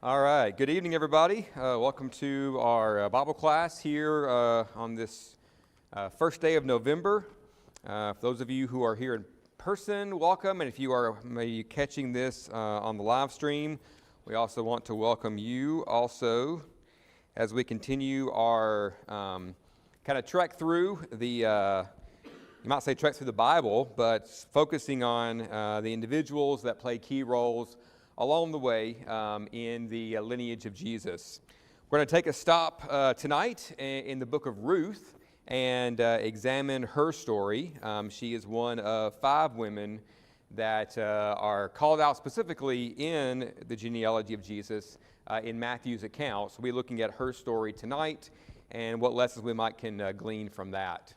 All right. Good evening, everybody. Welcome to our Bible class here on this first day of November. For those of you who are here in person, welcome. And if you are maybe catching this on the live stream, we also want to welcome you also as we continue our kind of trek through the, you might say trek through the Bible, but focusing on the individuals that play key roles along the way in the lineage of Jesus. We're going to take a stop tonight in the book of Ruth and examine her story. She is one of 5 women that are called out specifically in the genealogy of Jesus in Matthew's account. So we're looking at her story tonight and what lessons we might can glean from that.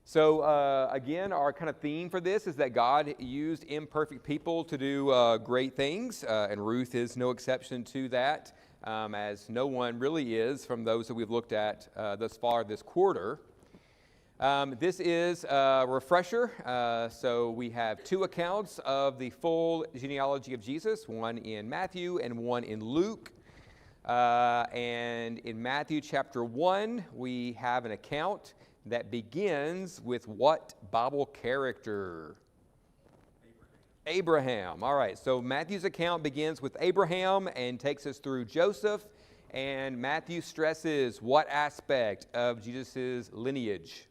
So again, our kind of theme for this is that God used imperfect people to do great things, and Ruth is no exception to that, as no one really is from those that we've looked at thus far this quarter. This is a refresher. So we have 2 accounts of the full genealogy of Jesus, one in Matthew and one in Luke. And in Matthew chapter 1, we have an account that begins with what Bible character? Abraham. All right, so Matthew's account begins with Abraham and takes us through Joseph, and Matthew stresses what aspect of Jesus' lineage?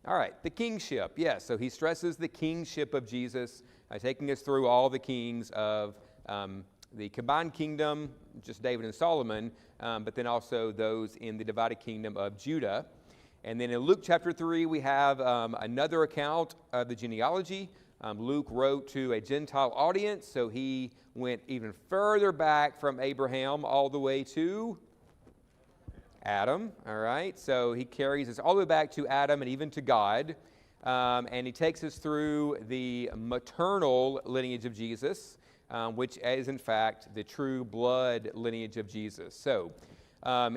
All right, the kingship. Yes, so he stresses the kingship of Jesus, taking us through all the kings of the combined kingdom, just David and Solomon, but then also those in the divided kingdom of Judah. And then in Luke chapter 3, we have another account of the genealogy. Luke wrote to a Gentile audience, so he went even further back from Abraham all the way to Adam. All right, so he carries us all the way back to Adam and even to God. And he takes us through the maternal lineage of Jesus, which is in fact the true blood lineage of Jesus. So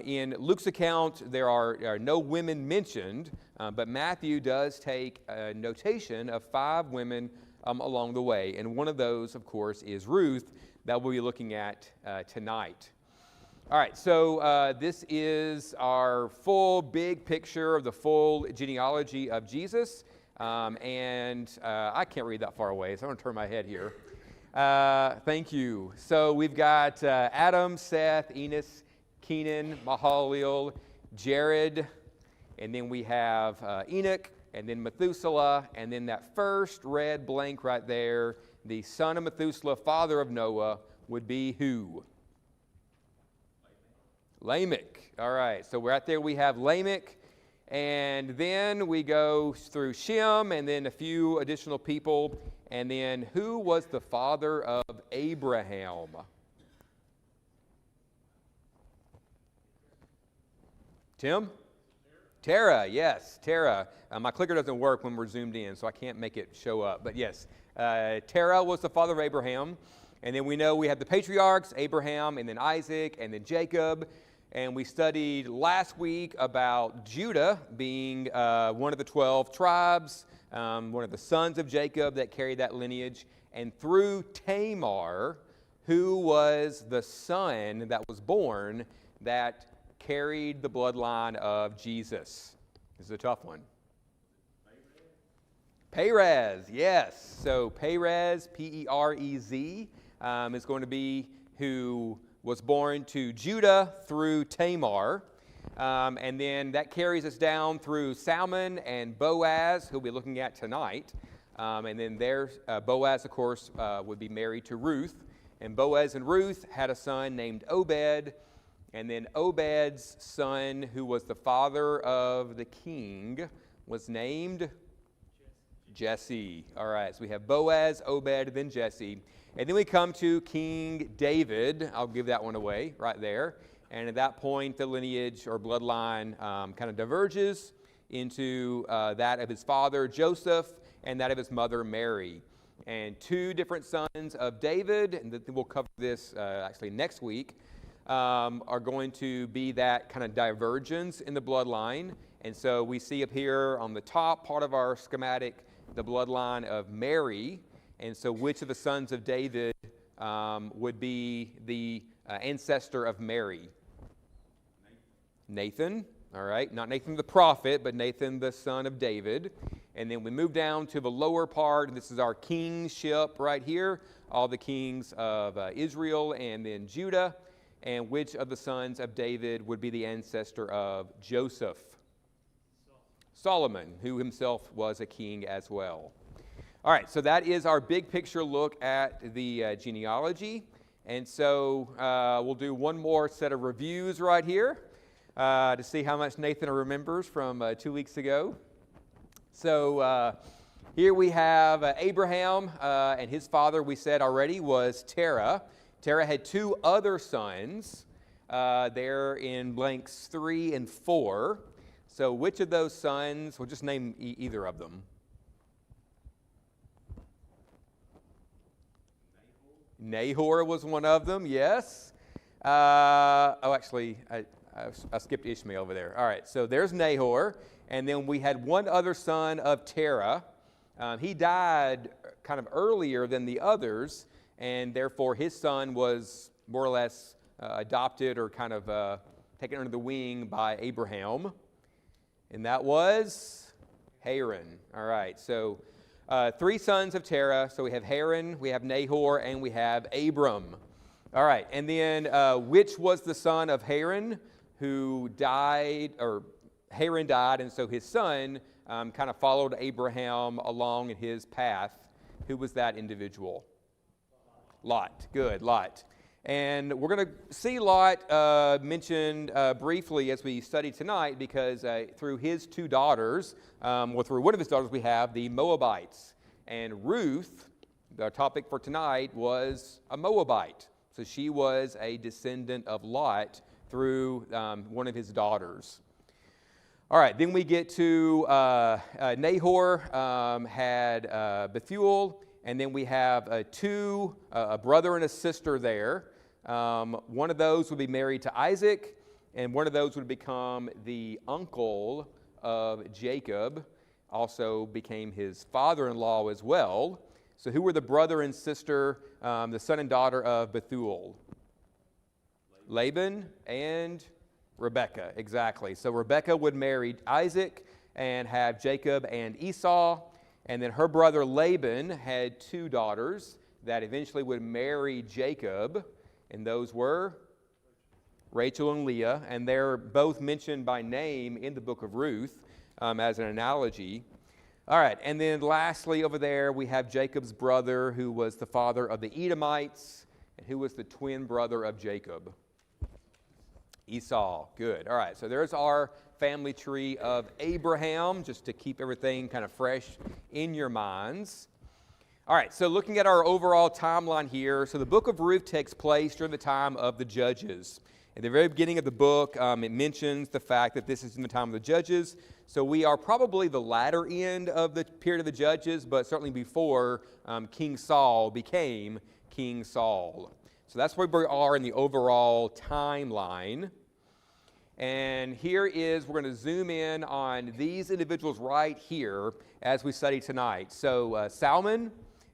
in Luke's account, there are no women mentioned, but Matthew does take a notation of 5 women along the way. And one of those, of course, is Ruth that we'll be looking at tonight. All right, so this is our full big picture of the full genealogy of Jesus. And I can't read that far away, so I'm going to turn my head here. Thank you. So we've got Adam, Seth, Enos, Kenan, Mahalalel, Jared, and then we have Enoch, and then Methuselah, and then that first red blank right there, the son of Methuselah, father of Noah, would be who? Lamech. All right, so right there we have Lamech, and then we go through Shem, and then a few additional people, and then who was the father of Abraham? Tim? Terah, yes, Terah. My clicker doesn't work when we're zoomed in, so I can't make it show up. But yes, Terah was the father of Abraham. And then we know we have the patriarchs, Abraham, and then Isaac, and then Jacob. And we studied last week about Judah being one of the 12 tribes, one of the sons of Jacob that carried that lineage. And through Tamar, who was the son that was born that carried the bloodline of Jesus. This is a tough one. Perez, yes. So Perez, P-E-R-E-Z, is going to be who was born to Judah through Tamar. And then that carries us down through Salmon and Boaz, who we'll be looking at tonight. And then Boaz, of course, would be married to Ruth. And Boaz and Ruth had a son named Obed. And then Obed's son, who was the father of the king, was named Jesse. All right, so we have Boaz, Obed, then Jesse. And then we come to King David. I'll give that one away right there. And at that point, the lineage or bloodline kind of diverges into that of his father, Joseph, and that of his mother, Mary. And 2 different sons of David, and we'll cover this actually next week, are going to be that kind of divergence in the bloodline. And so we see up here on the top part of our schematic the bloodline of Mary. And so which of the sons of David would be the ancestor of Mary? Nathan. All right, not Nathan the prophet, but Nathan the son of David. And then we move down to the lower part, and this is our kingship right here, all the kings of Israel and then Judah. And which of the sons of David would be the ancestor of Joseph? Solomon, who himself was a king as well. All right, so that is our big picture look at the genealogy. And so we'll do one more set of reviews right here to see how much Nathan remembers from 2 weeks ago. So here we have Abraham, and his father, we said already, was Terah. Terah had 2 other sons there in blanks 3 and 4. So which of those sons, we'll just name either of them. Nahor was one of them, yes. Actually, I skipped Ishmael over there. All right, so there's Nahor. And then we had one other son of Terah. He died kind of earlier than the others, and therefore his son was more or less adopted or kind of taken under the wing by Abraham. And that was Haran. All right, so 3 sons of Terah. So we have Haran, we have Nahor, and we have Abram. All right, and then which was the son of Haran who died, or Haran died, and so his son kind of followed Abraham along in his path. Who was that individual? Lot. Good, Lot. And we're going to see Lot mentioned briefly as we study tonight because through his 2 daughters, through one of his daughters, we have the Moabites. And Ruth, the topic for tonight, was a Moabite. So she was a descendant of Lot through one of his daughters. All right, then we get to Nahor had Bethuel, and then we have a brother and a sister there. One of those would be married to Isaac, and one of those would become the uncle of Jacob, also became his father-in-law as well. So who were the brother and sister, the son and daughter of Bethuel? Laban and Rebekah, exactly. So Rebekah would marry Isaac and have Jacob and Esau. And then her brother Laban had 2 daughters that eventually would marry Jacob. And those were Rachel and Leah. And they're both mentioned by name in the book of Ruth as an analogy. All right, and then lastly over there we have Jacob's brother who was the father of the Edomites and who was the twin brother of Jacob. Esau. Good. All right, so there's our family tree of Abraham, just to keep everything kind of fresh in your minds. All right, so looking at our overall timeline here, so the book of Ruth takes place during the time of the Judges. At the very beginning of the book, it mentions the fact that this is in the time of the Judges. So we are probably the latter end of the period of the Judges, but certainly before King Saul became King Saul. So that's where we are in the overall timeline. And here is, we're going to zoom in on these individuals right here as we study tonight. So Salmon,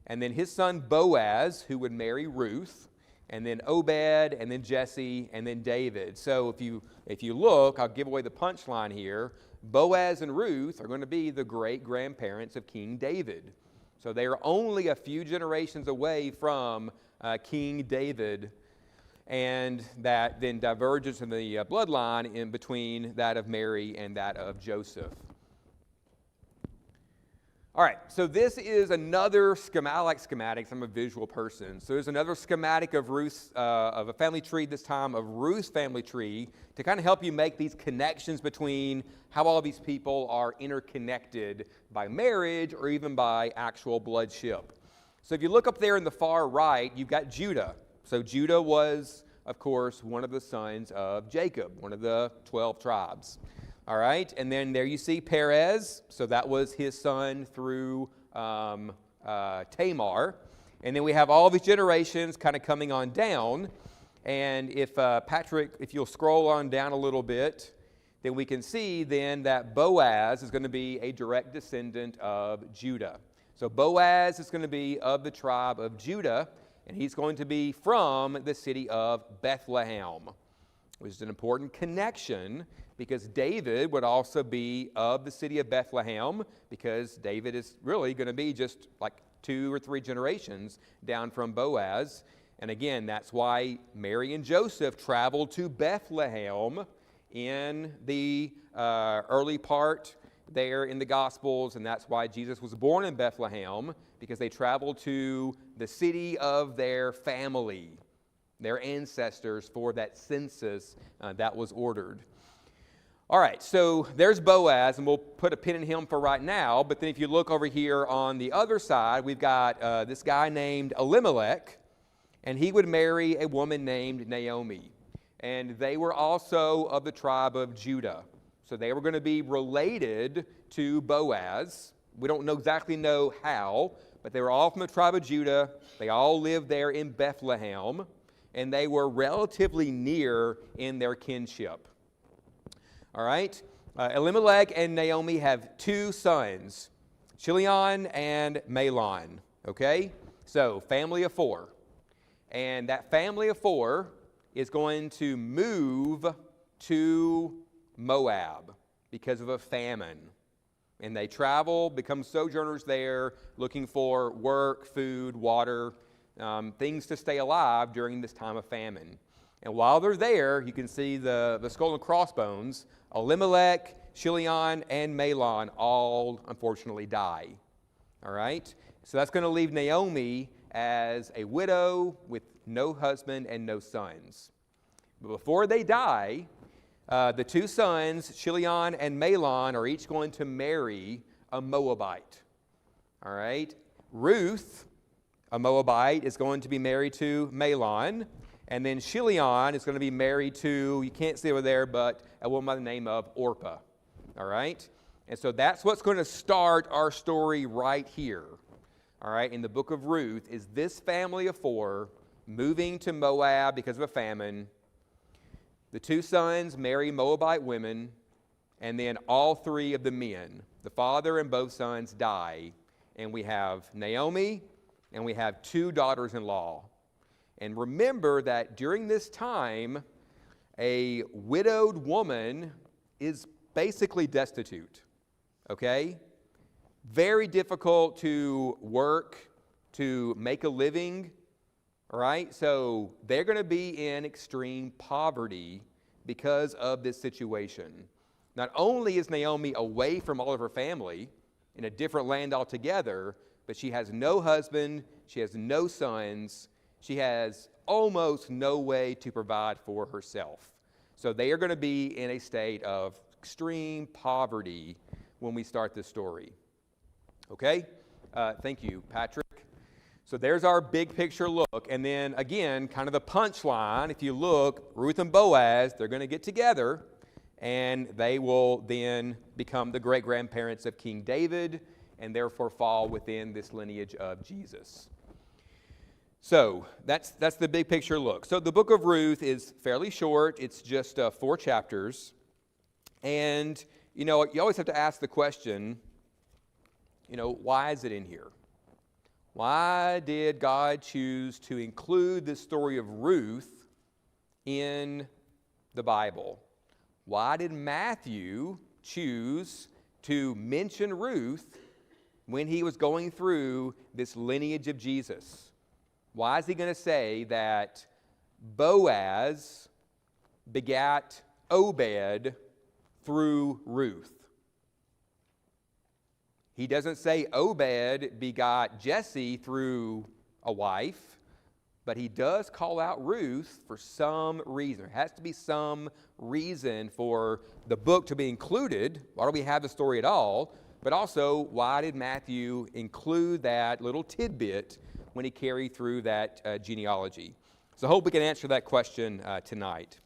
and then his son Boaz, who would marry Ruth, and then Obed, and then Jesse, and then David. So if you look, I'll give away the punchline here. Boaz and Ruth are going to be the great-grandparents of King David. So they are only a few generations away from King David, and that then diverges in the bloodline in between that of Mary and that of Joseph. All right, so this is another schematic. I'm a visual person. So there's another schematic of Ruth's, of a family tree, this time of Ruth's family tree, to kind of help you make these connections between how all these people are interconnected by marriage or even by actual bloodship. So if you look up there in the far right, you've got Judah. So Judah was, of course, one of the sons of Jacob, one of the 12 tribes. All right, and then there you see Perez. So that was his son through Tamar. And then we have all these generations kind of coming on down. And if Patrick, if you'll scroll on down a little bit, then we can see then that Boaz is going to be a direct descendant of Judah. So Boaz is going to be of the tribe of Judah. And he's going to be from the city of Bethlehem, which is an important connection because David would also be of the city of Bethlehem, because David is really going to be just like 2 or 3 generations down from Boaz. And again, that's why Mary and Joseph traveled to Bethlehem in the early part there in the Gospels, and that's why Jesus was born in Bethlehem, because they traveled to the city of their family, their ancestors, for that census that was ordered. All right, so there's Boaz, and we'll put a pin in him for right now, but then if you look over here on the other side, we've got this guy named Elimelech, and he would marry a woman named Naomi, and they were also of the tribe of Judah. So they were going to be related to Boaz. We don't exactly know how, but they were all from the tribe of Judah. They all lived there in Bethlehem, and they were relatively near in their kinship. All right? Elimelech and Naomi have 2 sons, Chilion and Mahlon. Okay? So, family of 4. And that family of 4 is going to move to Moab because of a famine. And they travel, become sojourners there, looking for work, food, water, things to stay alive during this time of famine. And while they're there, you can see the skull and crossbones. Elimelech, Chilion, and Mahlon all unfortunately die. All right? So that's going to leave Naomi as a widow with no husband and no sons. But before they die, the 2 sons, Chilion and Mahlon, are each going to marry a Moabite. All right? Ruth, a Moabite, is going to be married to Mahlon. And then Chilion is going to be married to, you can't see over there, but a woman by the name of Orpah. All right? And so that's what's going to start our story right here. All right? In the book of Ruth, is this family of 4 moving to Moab because of a famine. The 2 sons marry Moabite women, and then all 3 of the men, the father and both sons, die. And we have Naomi, and we have 2 daughters-in-law. And remember that during this time, a widowed woman is basically destitute, okay? Very difficult to work, to make a living, all right? So they're going to be in extreme poverty because of this situation. Not only is Naomi away from all of her family in a different land altogether, but she has no husband, she has no sons, she has almost no way to provide for herself. So they are going to be in a state of extreme poverty when we start this story. Okay? Thank you, Patrick. So there's our big picture look. And then, again, kind of the punchline, if you look, Ruth and Boaz, they're going to get together, and they will then become the great-grandparents of King David, and therefore fall within this lineage of Jesus. So that's the big picture look. So the book of Ruth is fairly short. It's just 4 chapters. And, you always have to ask the question, why is it in here? Why did God choose to include the story of Ruth in the Bible? Why did Matthew choose to mention Ruth when he was going through this lineage of Jesus? Why is he going to say that Boaz begat Obed through Ruth? He doesn't say Obed begot Jesse through a wife, but he does call out Ruth for some reason. There has to be some reason for the book to be included. Why do we have the story at all? But also, why did Matthew include that little tidbit when he carried through that genealogy? So I hope we can answer that question tonight.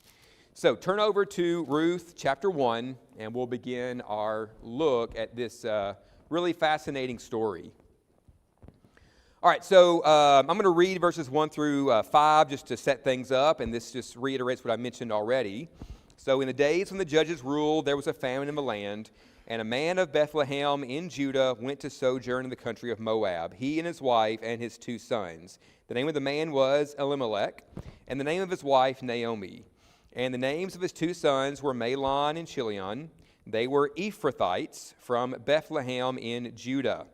So turn over to Ruth chapter 1, and we'll begin our look at this really fascinating story. All right, so I'm going to read verses 1 through 5 just to set things up, and this just reiterates what I mentioned already. So in the days when the judges ruled, there was a famine in the land, And a man of Bethlehem in Judah went to sojourn in the country of Moab, he and his wife and his 2 sons. The name of the man was Elimelech, and the name of his wife Naomi. And the names of his 2 sons were Mahlon and Chilion. They were Ephrathites from Bethlehem in Judah.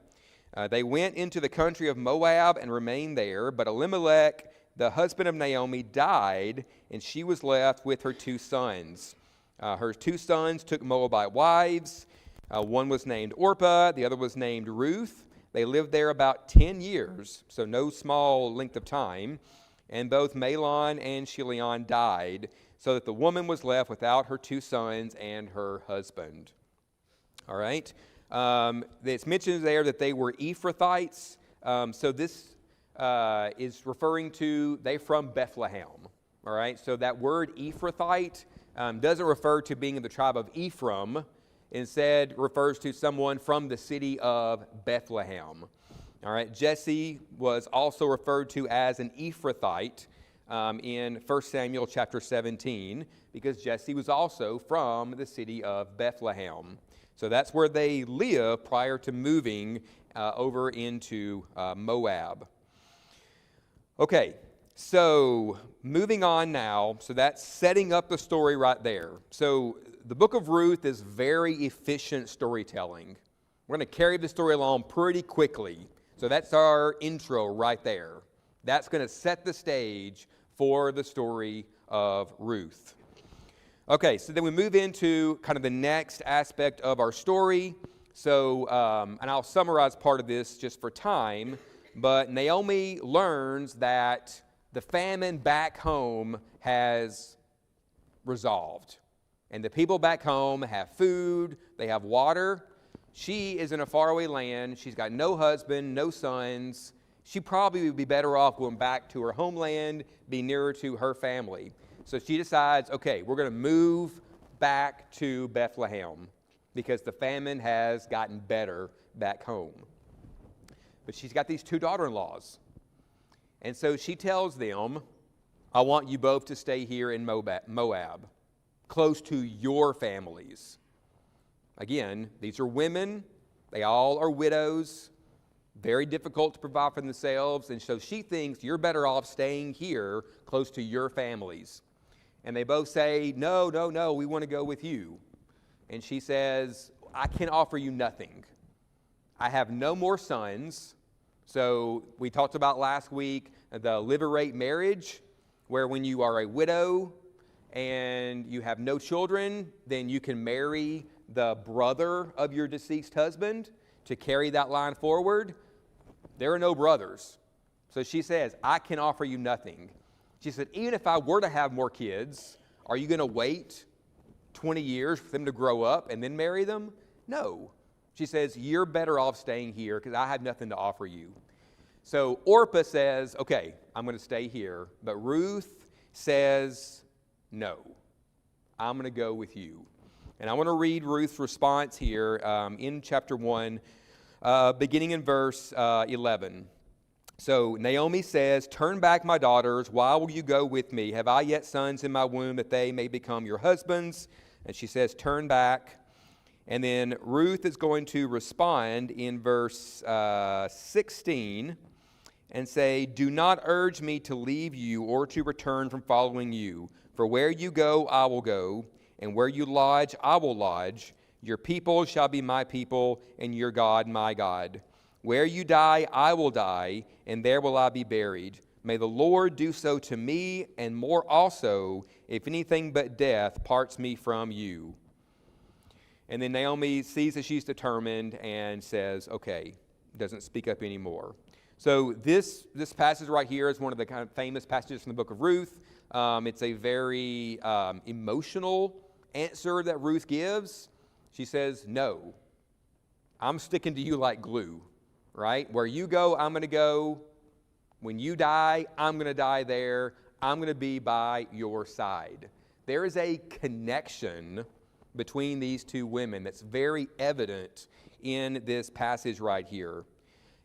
They went into the country of Moab and remained there, but Elimelech, the husband of Naomi, died, and she was left with her 2 sons. Her 2 sons took Moabite wives. One was named Orpah, the other was named Ruth. They lived there about 10 years, so no small length of time. And both Mahlon and Chilion died, so that the woman was left without her 2 sons and her husband. All right. It's mentioned there that they were Ephrathites. So this is referring to, they from Bethlehem. All right. So that word Ephrathite doesn't refer to being in the tribe of Ephraim. Instead, refers to someone from the city of Bethlehem. All right. Jesse was also referred to as an Ephrathite in 1 Samuel chapter 17, because Jesse was also from the city of Bethlehem. So that's where they lived prior to moving over into Moab. Okay, so moving on now. So that's setting up the story right there. So the book of Ruth is very efficient storytelling. We're going to carry the story along pretty quickly. So that's our intro right there. That's going to set the stage for the story of Ruth. Okay, so then we move into kind of the next aspect of our story. So, and I'll summarize part of this just for time, but Naomi learns that the famine back home has resolved. And the people back home have food, they have water. She is in a faraway land. She's got no husband, no sons. She probably would be better off going back to her homeland, be nearer to her family. So she decides, okay, we're going to move back to Bethlehem because the famine has gotten better back home. But she's got these 2 daughter-in-laws. And so she tells them, I want you both to stay here in Moab, close to your families. Again, these are women. They all are widows. Very difficult to provide for themselves. And so she thinks you're better off staying here close to your families. And they both say, no, we want to go with you. And she says, I can offer you nothing. I have no more sons. So we talked about last week the liberate marriage, where when you are a widow and you have no children, then you can marry the brother of your deceased husband to carry that line forward. There are no brothers. So she says, I can offer you nothing. She said, even if I were to have more kids, are you going to wait 20 years for them to grow up and then marry them? No. She says, you're better off staying here because I have nothing to offer you. So Orpah says, okay, I'm going to stay here. But Ruth says, no, I'm going to go with you. And I want to read Ruth's response here in chapter 1, beginning in verse 11. So Naomi says, turn back, my daughters. Why will you go with me? Have I yet sons in my womb that they may become your husbands? And she says, turn back. And then Ruth is going to respond in verse 16 and say, do not urge me to leave you or to return from following you. For where you go, I will go, and where you lodge, I will lodge. Your people shall be my people, and your God my God. Where you die, I will die, and there will I be buried. May the Lord do so to me, and more also, if anything but death parts me from you. And then Naomi sees that she's determined and says, okay, doesn't speak up anymore. So this passage right here is one of the kind of famous passages from the book of Ruth. It's a very emotional answer that Ruth gives. She says, no, I'm sticking to you like glue. Right? Where you go, I'm going to go. When you die, I'm going to die there. I'm going to be by your side. There is a connection between these 2 women that's very evident in this passage right here.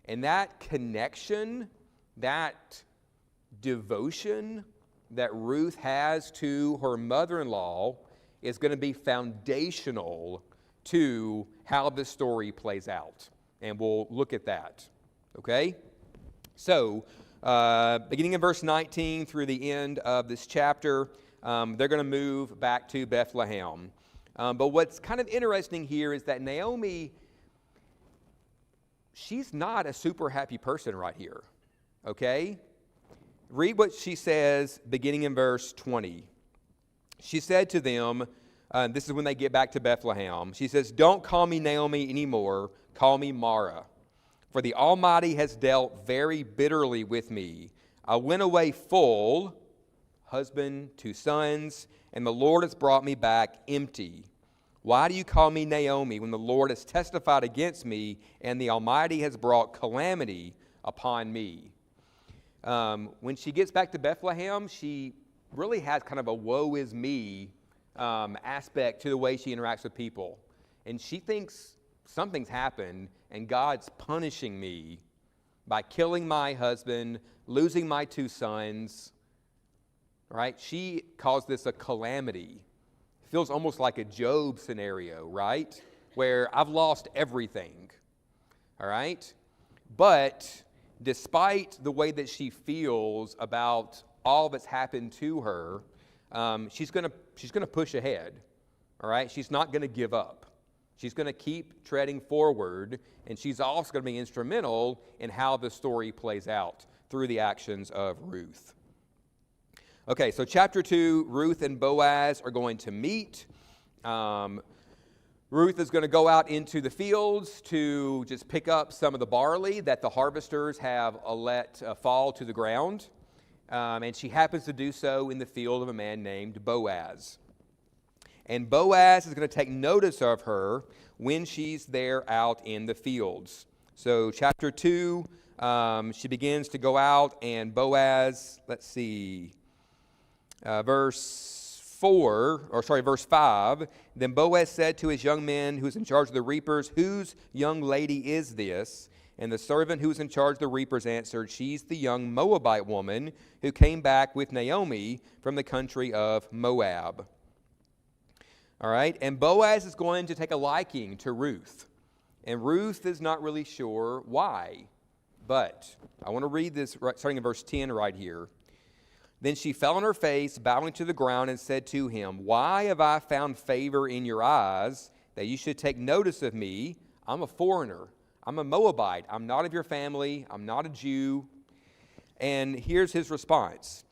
And that connection, that devotion that Ruth has to her mother-in-law is going to be foundational to how this story plays out. And we'll look at that. Okay? So, beginning in verse 19 through the end of this chapter, they're going to move back to Bethlehem. But what's kind of interesting here is that Naomi, she's not a super happy person right here. Okay? Read what she says beginning in verse 20. She said to them, this is when they get back to Bethlehem. She says, "Don't call me Naomi anymore. Call me Mara. For the Almighty has dealt very bitterly with me. I went away full, husband, 2 sons, and the Lord has brought me back empty. Why do you call me Naomi when the Lord has testified against me and the Almighty has brought calamity upon me?" When she gets back to Bethlehem, she really has kind of a woe is me aspect to the way she interacts with people. And she thinks something's happened and God's punishing me by killing my husband, losing my 2 sons. Right? She calls this a calamity. It feels almost like a Job scenario, right? Where I've lost everything. All right? But despite the way that she feels about all that's happened to her, she's going to push ahead. All right? She's not going to give up. She's going to keep treading forward, and she's also going to be instrumental in how the story plays out through the actions of Ruth. Okay, so chapter 2, Ruth and Boaz are going to meet. Ruth is going to go out into the fields to just pick up some of the barley that the harvesters have let fall to the ground. And she happens to do so in the field of a man named Boaz. And Boaz is going to take notice of her when she's there out in the fields. So chapter 2, she begins to go out, and Boaz, verse 5, "Then Boaz said to his young men who was in charge of the reapers, 'Whose young lady is this?' And the servant who was in charge of the reapers answered, 'She's the young Moabite woman who came back with Naomi from the country of Moab.'" All right, and Boaz is going to take a liking to Ruth. And Ruth is not really sure why. But I want to read this starting in verse 10 right here. "Then she fell on her face, bowing to the ground, and said to him, 'Why have I found favor in your eyes, that you should take notice of me? I'm a foreigner. I'm a Moabite. I'm not of your family. I'm not a Jew.' And here's his response.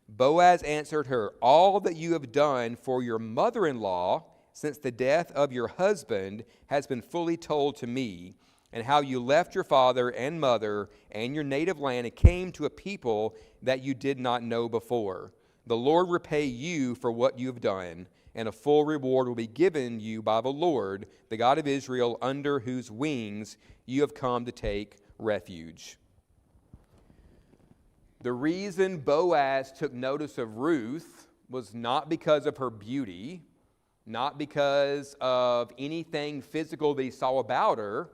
Boaz answered her, 'All that you have done for your mother-in-law since the death of your husband has been fully told to me, and how you left your father and mother and your native land and came to a people that you did not know before. The Lord repay you for what you have done, and a full reward will be given you by the Lord, the God of Israel, under whose wings you have come to take refuge.'" The reason Boaz took notice of Ruth was not because of her beauty, not because of anything physical that he saw about her.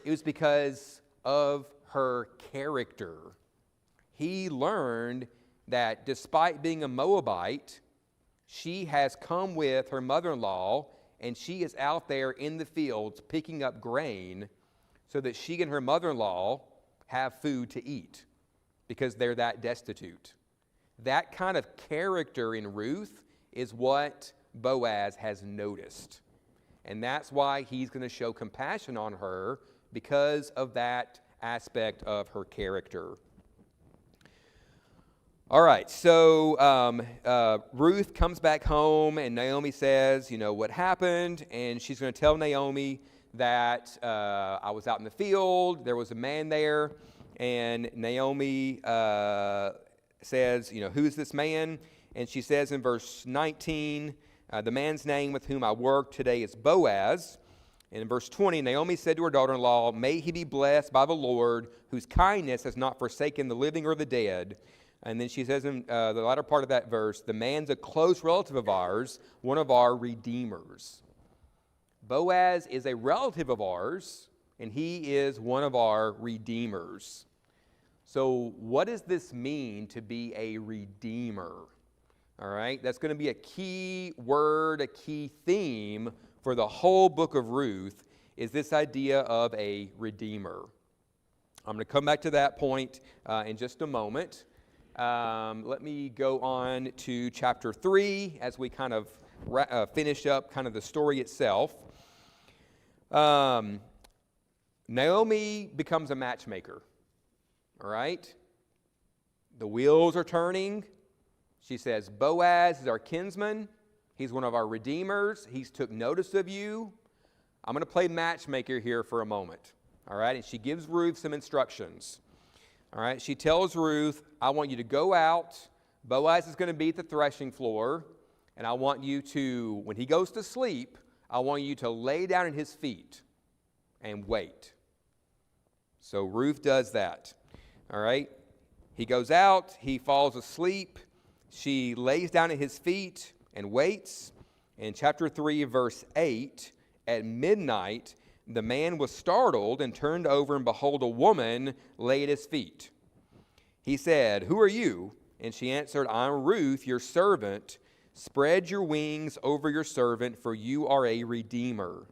It was because of her character. He learned that despite being a Moabite, she has come with her mother-in-law, and she is out there in the fields picking up grain so that she and her mother-in-law have food to eat, because they're that destitute. That kind of character in Ruth is what Boaz has noticed. And that's why he's going to show compassion on her, because of that aspect of her character. All right, so Ruth comes back home, and Naomi says, what happened? And she's going to tell Naomi that I was out in the field, there was a man there. And Naomi says, who's this man? And she says in verse 19, the man's name with whom I work today is Boaz. And in verse 20, Naomi said to her daughter-in-law, "May he be blessed by the Lord, whose kindness has not forsaken the living or the dead." And then she says in the latter part of that verse, "The man's a close relative of ours, one of our redeemers." Boaz is a relative of ours, and he is one of our redeemers. So what does this mean to be a redeemer? All right, that's going to be a key word, a key theme for the whole book of Ruth is this idea of a redeemer. I'm going to come back to that point in just a moment. Let me go on to chapter 3 as we kind of finish up kind of the story itself. Naomi becomes a matchmaker, all right? The wheels are turning. She says, Boaz is our kinsman. He's one of our redeemers. He's took notice of you. I'm going to play matchmaker here for a moment, all right? And she gives Ruth some instructions, all right? She tells Ruth, I want you to go out. Boaz is going to be at the threshing floor, and I want you to, when he goes to sleep, I want you to lay down at his feet and wait. So Ruth does that, all right? He goes out, he falls asleep, she lays down at his feet and waits. In chapter 3, verse 8, at midnight, the man was startled and turned over, and behold, a woman lay at his feet. He said, Who are you? And she answered, I'm Ruth, your servant. Spread your wings over your servant, for you are a redeemer.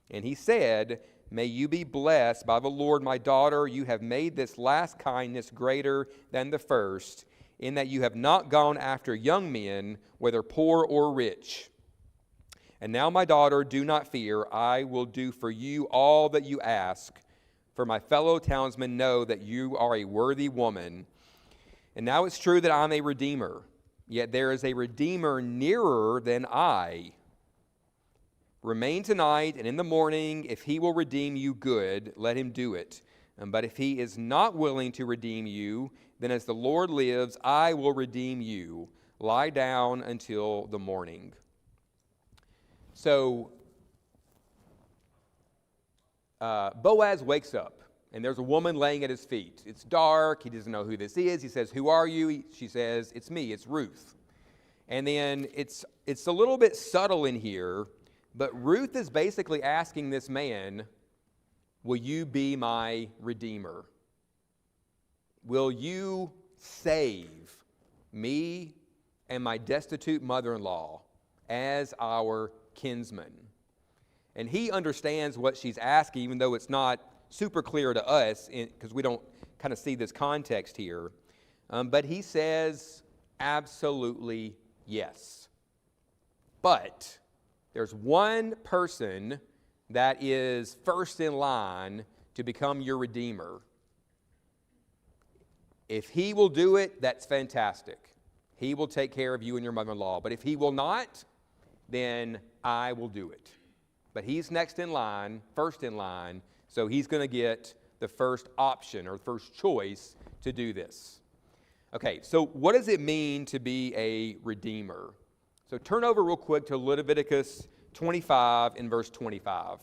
And he said, May you be blessed by the Lord, my daughter. You have made this last kindness greater than the first, in that you have not gone after young men, whether poor or rich. And now, my daughter, do not fear. I will do for you all that you ask, for my fellow townsmen know that you are a worthy woman. And now it's true that I'm a redeemer, yet there is a redeemer nearer than I. Remain tonight, and in the morning, if he will redeem you, good, let him do it. But if he is not willing to redeem you, then as the Lord lives, I will redeem you. Lie down until the morning. So, Boaz wakes up, and there's a woman laying at his feet. It's dark. He doesn't know who this is. He says, Who are you? She says, It's me. It's Ruth. And then it's a little bit subtle in here, but Ruth is basically asking this man, Will you be my redeemer? Will you save me and my destitute mother-in-law as our kinsman? And he understands what she's asking, even though it's not super clear to us because we don't kind of see this context here. But he says, absolutely yes. But there's one person that is first in line to become your redeemer. If he will do it, that's fantastic. He will take care of you and your mother-in-law. But if he will not, then I will do it. But he's next in line, first in line, so he's going to get the first option or first choice to do this. Okay, so what does it mean to be a redeemer? So turn over real quick to Leviticus 25 and verse 25.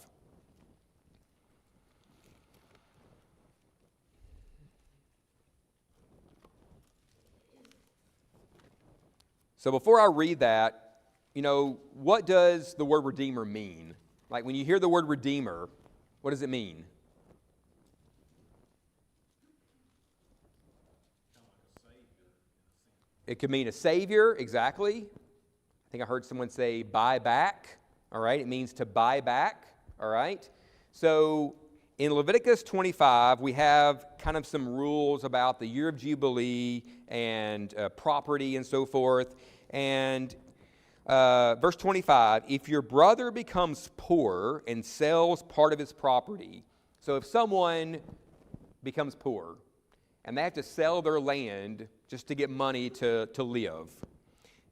So before I read that, what does the word redeemer mean? Like when you hear the word redeemer, what does it mean? It could mean a savior, exactly. I think I heard someone say buy back, all right? It means to buy back, all right? So in Leviticus 25, we have kind of some rules about the year of Jubilee and property and so forth. And verse 25, if your brother becomes poor and sells part of his property, so if someone becomes poor and they have to sell their land just to get money to live,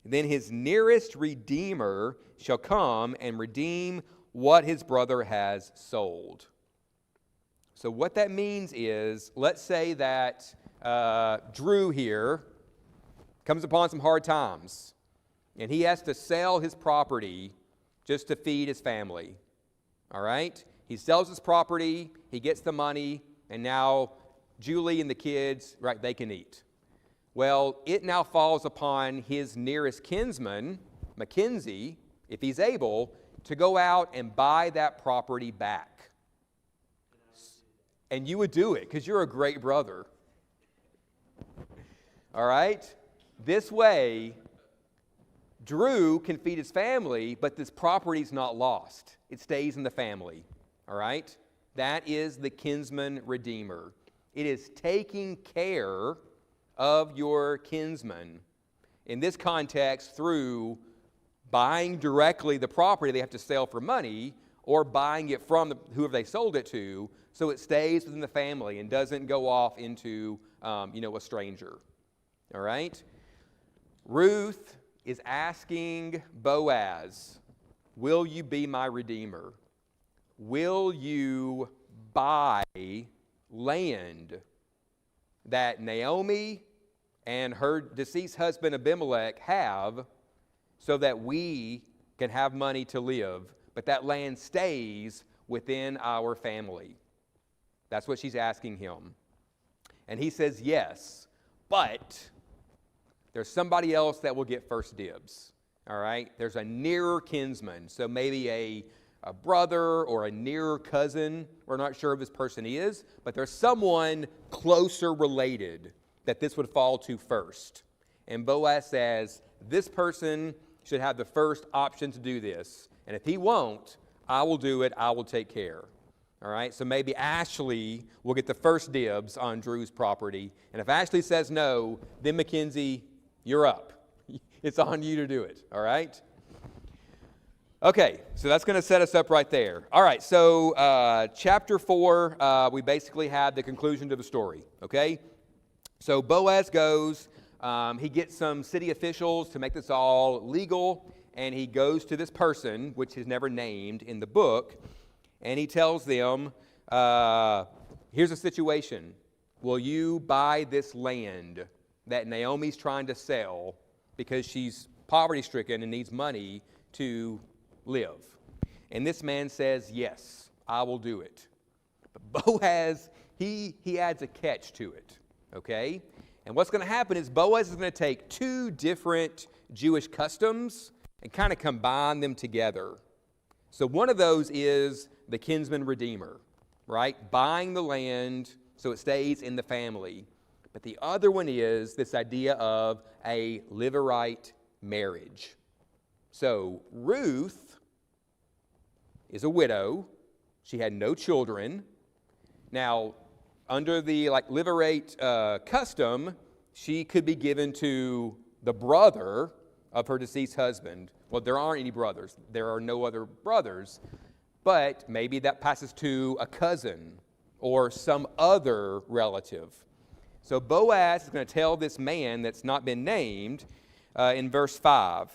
then his nearest redeemer shall come and redeem what his brother has sold. So what that means is, let's say that Drew here comes upon some hard times, and he has to sell his property just to feed his family, all right? He sells his property, he gets the money, and now Julie and the kids, right, they can eat. Well, it now falls upon his nearest kinsman, Mackenzie, if he's able, to go out and buy that property back. And you would do it because you're a great brother. All right? This way, Drew can feed his family, but this property's not lost. It stays in the family, all right? That is the kinsman redeemer. It is taking care of your kinsman. In this context, through buying directly the property they have to sell for money, or buying it from whoever they sold it to, so it stays within the family and doesn't go off into, a stranger. All right? Ruth is asking Boaz, will you be my redeemer? Will you buy land that Naomi and her deceased husband Abimelech have so that we can have money to live, but that land stays within our family? That's what she's asking him. And he says yes, but there's somebody else that will get first dibs. All right? There's a nearer kinsman, so maybe a brother or a nearer cousin. We're not sure who this person is, but there's someone closer related that this would fall to first. And Boaz says, this person should have the first option to do this. And if he won't, I will do it. I will take care. All right? So maybe Ashley will get the first dibs on Drew's property. And if Ashley says no, then Mackenzie, you're up. It's on you to do it. All right? Okay, so that's going to set us up right there. All right, so chapter 4, we basically have the conclusion to the story. Okay? So Boaz goes, he gets some city officials to make this all legal, and he goes to this person, which is never named in the book, and he tells them, here's a situation. Will you buy this land that Naomi's trying to sell because she's poverty-stricken and needs money to live? And this man says, yes, I will do it. But Boaz, he adds a catch to it, okay? And what's going to happen is Boaz is going to take two different Jewish customs and kind of combine them together. So one of those is the kinsman redeemer, right? Buying the land so it stays in the family. But the other one is this idea of a Levirate marriage. So Ruth is a widow. She had no children. Now, under the Levirate custom, she could be given to the brother of her deceased husband. Well, there aren't any brothers. There are no other brothers. But maybe that passes to a cousin or some other relative. So Boaz is going to tell this man that's not been named in verse 5,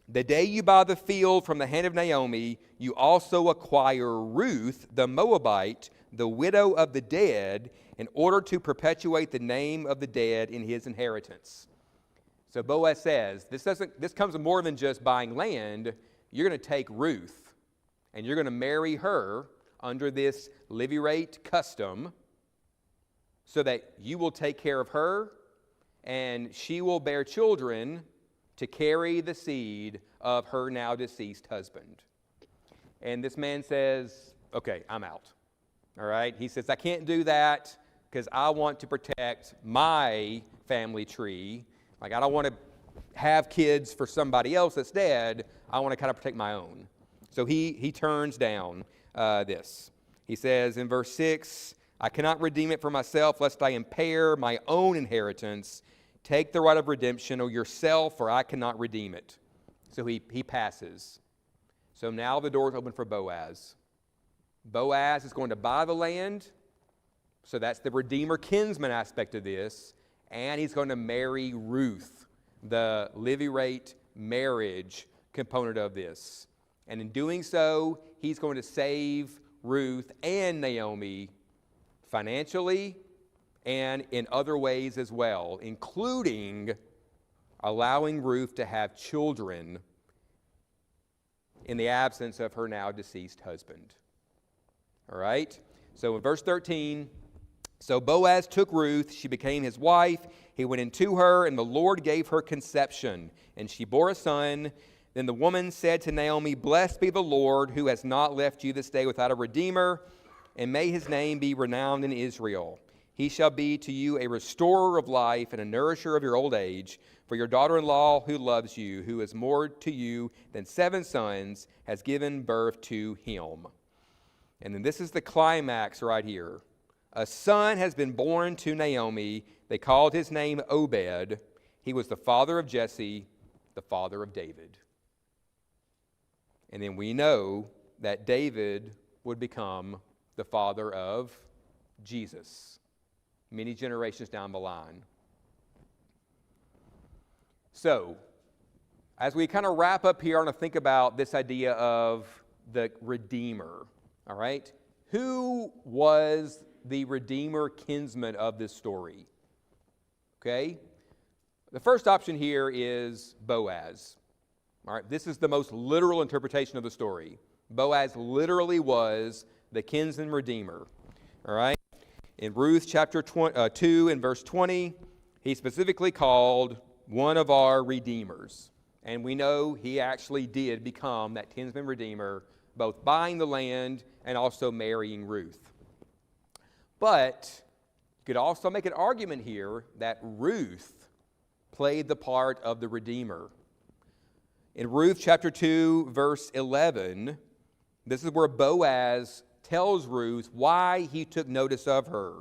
the day you buy the field from the hand of Naomi, you also acquire Ruth, the Moabite, the widow of the dead, in order to perpetuate the name of the dead in his inheritance. So Boaz says, this comes with more than just buying land. You're going to take Ruth, and you're going to marry her under this Levirate custom so that you will take care of her, and she will bear children to carry the seed of her now deceased husband. And this man says, okay, I'm out. All right? He says, I can't do that because I want to protect my family tree. I don't want to have kids for somebody else that's dead. I want to kind of protect my own. So he turns down this. He says in verse 6, I cannot redeem it for myself, lest I impair my own inheritance. Take the right of redemption or yourself, for I cannot redeem it. So he passes. So now the door is open for Boaz. Boaz is going to buy the land. So that's the redeemer kinsman aspect of this. And he's going to marry Ruth, the Levirate marriage component of this. And in doing so, he's going to save Ruth and Naomi financially and in other ways as well, including allowing Ruth to have children in the absence of her now deceased husband. All right? So in verse 13, so Boaz took Ruth, she became his wife, he went into her, and the Lord gave her conception, and she bore a son. Then the woman said to Naomi, blessed be the Lord, who has not left you this day without a redeemer, and may his name be renowned in Israel. He shall be to you a restorer of life and a nourisher of your old age. For your daughter-in-law who loves you, who is more to you than 7 sons, has given birth to him. And then this is the climax right here. A son has been born to Naomi. They called his name Obed. He was the father of Jesse, the father of David. And then we know that David would become the father of Jesus many generations down the line. So, as we kind of wrap up here, I want to think about this idea of the Redeemer, all right? Who was the Redeemer kinsman of this story? Okay? The first option here is Boaz. All right, this is the most literal interpretation of the story. Boaz literally was the kinsman redeemer. All right? In Ruth chapter 2 and verse 20, he specifically called one of our redeemers. And we know he actually did become that kinsman redeemer, both buying the land and also marrying Ruth. But you could also make an argument here that Ruth played the part of the redeemer. In Ruth chapter 2, verse 11, this is where Boaz tells Ruth why he took notice of her.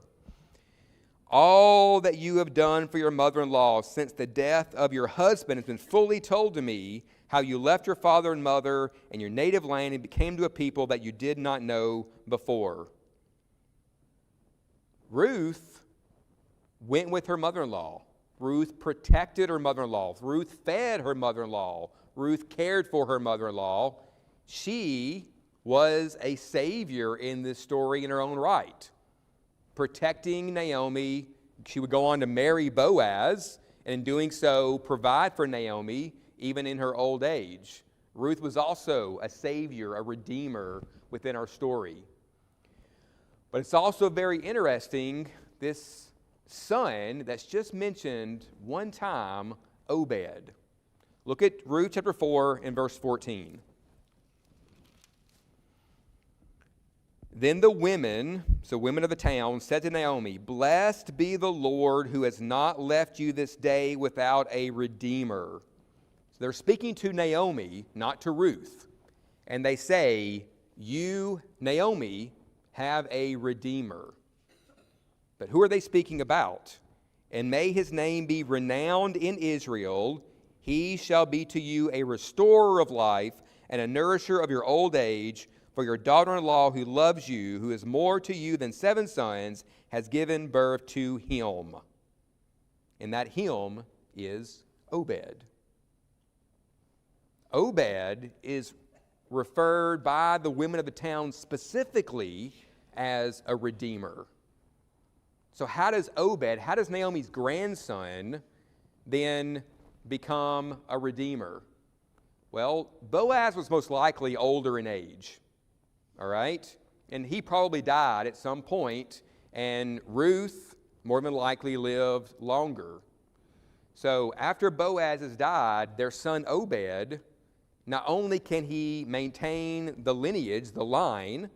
All that you have done for your mother-in-law since the death of your husband has been fully told to me, how you left your father and mother and your native land and became to a people that you did not know before. Ruth went with her mother-in-law. Ruth protected her mother-in-law. Ruth fed her mother-in-law. Ruth cared for her mother-in-law. She was a savior in this story in her own right, protecting Naomi. She would go on to marry Boaz, and in doing so, provide for Naomi even in her old age. Ruth was also a savior, a redeemer within our story. But it's also very interesting, this son that's just mentioned one time, Obed. Look at Ruth chapter 4 and verse 14. Then the women, so women of the town, said to Naomi, "Blessed be the Lord who has not left you this day without a redeemer." So they're speaking to Naomi, not to Ruth. And they say, "You, Naomi, have a redeemer." But who are they speaking about? "And may his name be renowned in Israel. He shall be to you a restorer of life and a nourisher of your old age. For your daughter-in-law who loves you, who is more to you than 7 sons, has given birth to him." And that him is Obed. Obed is referred by the women of the town specifically as a redeemer. So how does Naomi's grandson, then become a redeemer? Well, Boaz was most likely older in age. All right? And he probably died at some point, and Ruth more than likely lived longer. So after Boaz has died, their son Obed, not only can he maintain the lineage, the line,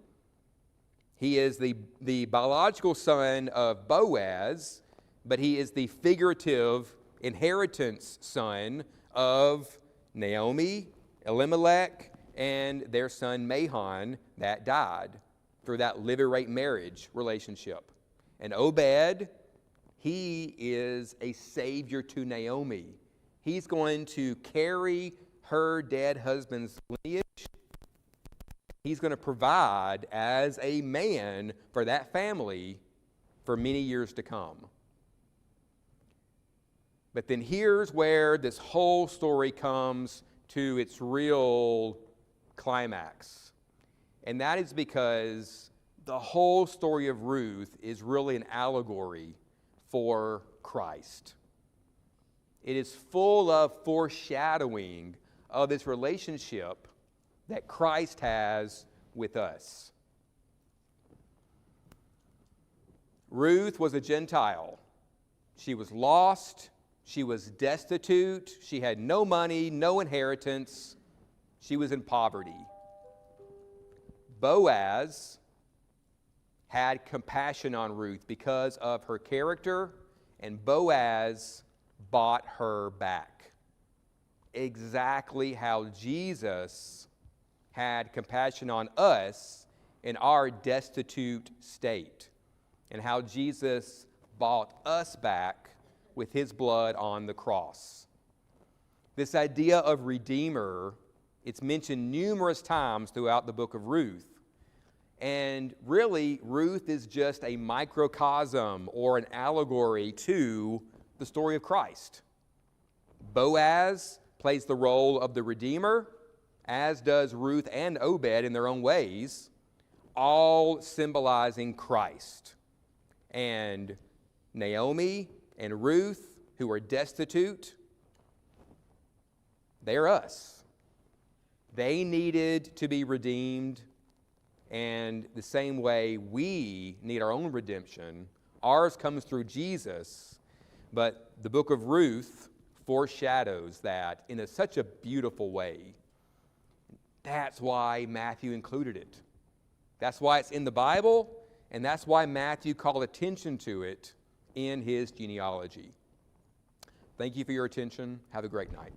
he is the biological son of Boaz, but he is the figurative inheritance son of Naomi, Elimelech, and their son Mahlon that died through that levirate marriage relationship. And Obed, he is a savior to Naomi. He's going to carry her dead husband's lineage. He's going to provide as a man for that family for many years to come. But then here's where this whole story comes to its real climax. And that is because the whole story of Ruth is really an allegory for Christ. It is full of foreshadowing of this relationship that Christ has with us. Ruth was a Gentile. She was lost. She was destitute. She had no money, no inheritance. She was in poverty. Boaz had compassion on Ruth because of her character, and Boaz bought her back. Exactly how Jesus had compassion on us in our destitute state, and how Jesus bought us back with his blood on the cross. This idea of redeemer, it's mentioned numerous times throughout the book of Ruth. And really, Ruth is just a microcosm or an allegory to the story of Christ. Boaz plays the role of the redeemer, as does Ruth and Obed in their own ways, all symbolizing Christ. And Naomi and Ruth, who are destitute, they're us. They needed to be redeemed, and the same way we need our own redemption. Ours comes through Jesus, but the book of Ruth foreshadows that in such a beautiful way. That's why Matthew included it. That's why it's in the Bible, and that's why Matthew called attention to it in his genealogy. Thank you for your attention. Have a great night.